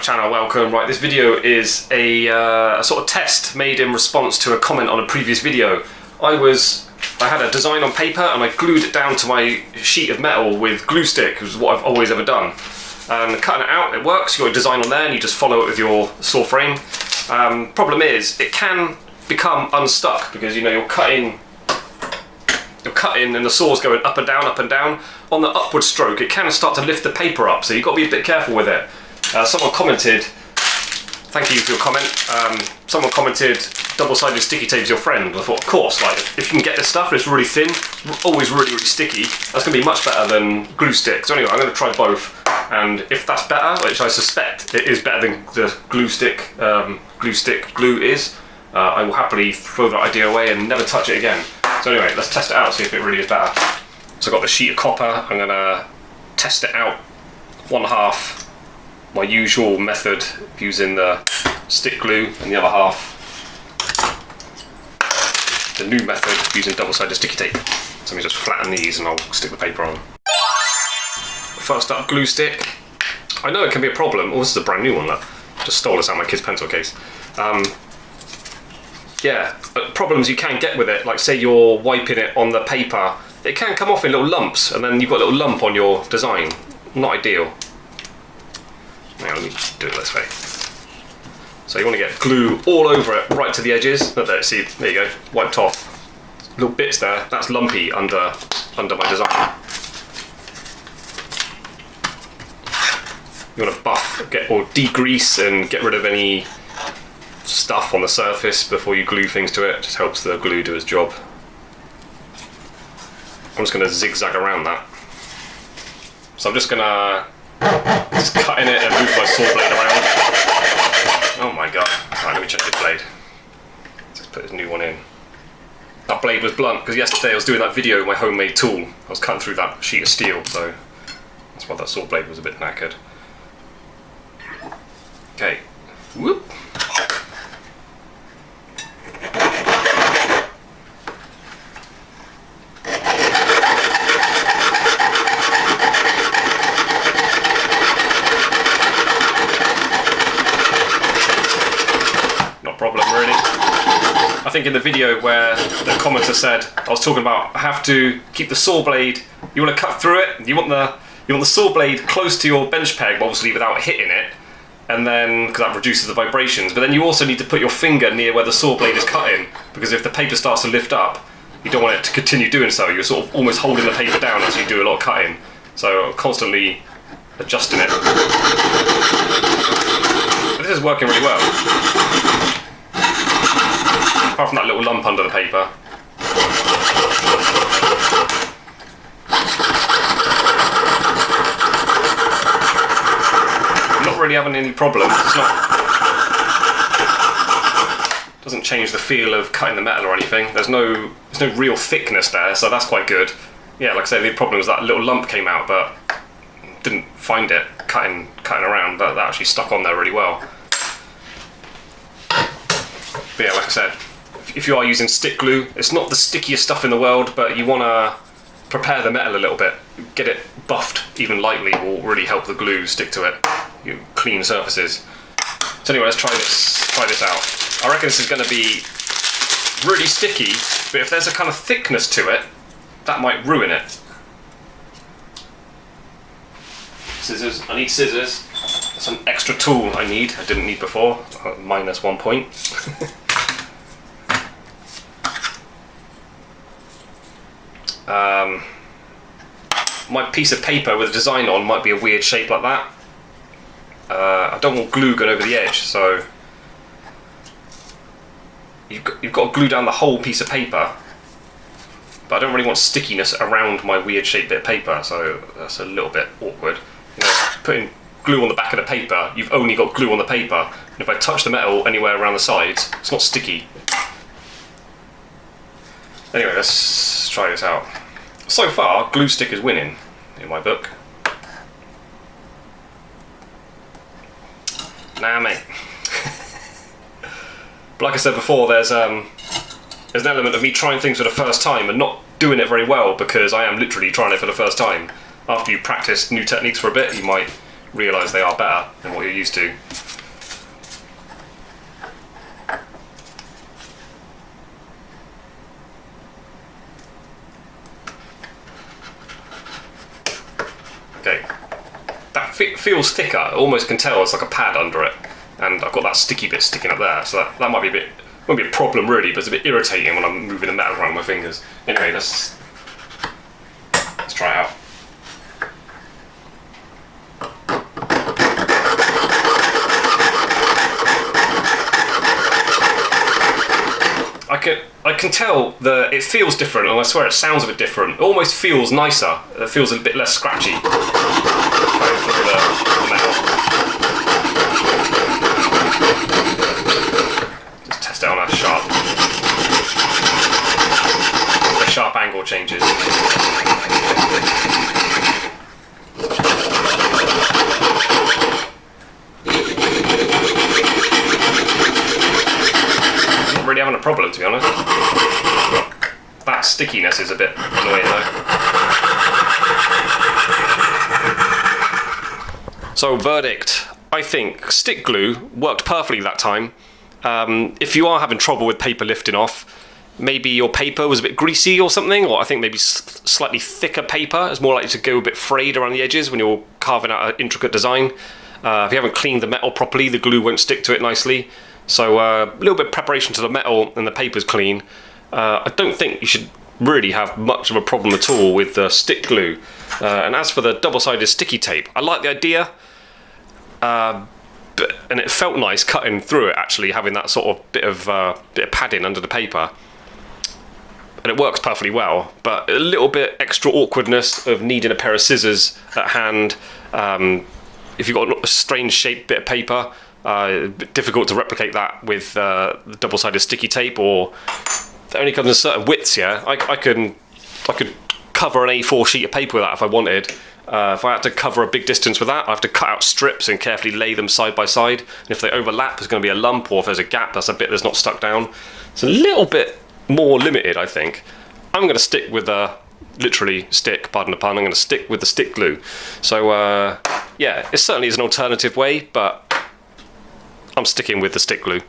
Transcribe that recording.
channel, welcome. Right, this video is a sort of test made in response to a comment on a previous video. I had a design on paper and I glued it down to my sheet of metal with glue stick, which is what I've always ever done. And cutting it out, it works. You've got a design on there and you just follow it with your saw frame. Problem is, it can become unstuck because you're cutting and the saw's going up and down, up and down. On the upward stroke, it can start to lift the paper up, so you've got to be a bit careful with it. Someone commented, thank you for your comment, someone commented, double-sided sticky tape is your friend. I thought, of course, like, if you can get this stuff and it's really thin, always really, really sticky, that's going to be much better than glue stick. So anyway, I'm going to try both, and if that's better, which I suspect it is better than the glue glue is, I will happily throw that idea away and never touch it again. So anyway, let's test it out, see if it really is better. So I've got the sheet of copper, I'm going to test it out, 1/2 my usual method of using the stick glue, and the other half the new method of using double-sided sticky tape. So let me just flatten these and I'll stick the paper on. First up, glue stick. I know it can be a problem. Oh, this is a brand new one, look. Just stole this out of my kid's pencil case. Yeah, problems you can get with it, like say you're wiping it on the paper, it can come off in little lumps and then you've got a little lump on your design. Not ideal. Now let me do it this way. So you want to get glue all over it, right to the edges. Look there, see, there you go, wiped off. Little bits there, that's lumpy under my design. You want to buff, or degrease and get rid of any stuff on the surface before you glue things to it. Just helps the glue do its job. I'm just going to zigzag around that. So I'm just going to cut in it and move my saw blade around. Oh my god. Alright, let me check this blade. Let's put this new one in. That blade was blunt because yesterday I was doing that video with my homemade tool. I was cutting through that sheet of steel, so that's why that saw blade was a bit knackered. Okay. Whoop. I think in the video where the commenter said, I was talking about I have to keep the saw blade, you want to cut through it, you want the saw blade close to your bench peg, obviously without hitting it, and then, because that reduces the vibrations, but then you also need to put your finger near where the saw blade is cutting, because if the paper starts to lift up, you don't want it to continue doing so, you're sort of almost holding the paper down as you do a lot of cutting, so constantly adjusting it. But this is working really well. Apart from that little lump under the paper. I'm not really having any problems. Doesn't change the feel of cutting the metal or anything. There's no real thickness there, so that's quite good. Yeah, like I say, the problem was that little lump came out, but didn't find it cutting around. That actually stuck on there really well. But yeah, like I said, if you are using stick glue, it's not the stickiest stuff in the world, but you want to prepare the metal a little bit. Get it buffed even lightly will really help the glue stick to it. You clean surfaces. So anyway, let's try this out. I reckon this is going to be really sticky, but if there's a kind of thickness to it, that might ruin it. Scissors, I need scissors. That's an extra tool I need, I didn't need before, -1 point. My piece of paper with a design on might be a weird shape like that. I don't want glue going over the edge, so you've got to glue down the whole piece of paper, but I don't really want stickiness around my weird shaped bit of paper, so that's a little bit awkward. Putting glue on the back of the paper, you've only got glue on the paper, and if I touch the metal anywhere around the sides, it's not sticky. Anyway, let's try this out. So far, glue stick is winning in my book. Nah, mate. But like I said before, there's an element of me trying things for the first time and not doing it very well because I am literally trying it for the first time. After you practice new techniques for a bit, you might realise they are better than what you're used to. Okay, that feels thicker. I almost can tell it's like a pad under it, and I've got that sticky bit sticking up there, so that might be won't be a problem really, but it's a bit irritating when I'm moving the metal around my fingers. Anyway, let's try it out. I can tell that it feels different, and I swear it sounds a bit different. It almost feels nicer. It feels a bit less scratchy. Going through the metal. Just test it on how sharp. The sharp angle changes. Really having a problem, to be honest. That stickiness is a bit annoying though. So verdict, I think stick glue worked perfectly that time. If you are having trouble with paper lifting off, maybe your paper was a bit greasy or something, or I think maybe slightly thicker paper is more likely to go a bit frayed around the edges when you're carving out an intricate design. If you haven't cleaned the metal properly, the glue won't stick to it nicely. So a little bit of preparation to the metal and the paper's clean. I don't think you should really have much of a problem at all with the stick glue. And as for the double-sided sticky tape, I like the idea, and it felt nice cutting through it actually, having that sort of bit of padding under the paper. And it works perfectly well, but a little bit extra awkwardness of needing a pair of scissors at hand. If you've got a strange shaped bit of paper, a bit difficult to replicate that with the double-sided sticky tape, or it only comes in certain widths. Yeah, I could cover an A4 sheet of paper with that if I wanted. If I had to cover a big distance with that, I have to cut out strips and carefully lay them side by side. And if they overlap, there's going to be a lump, or if there's a gap, that's a bit that's not stuck down. It's a little bit more limited, I think. I'm going to stick with literally stick, pardon the pun, I'm going to stick with the stick glue. So yeah, it certainly is an alternative way, but I'm sticking with the stick glue.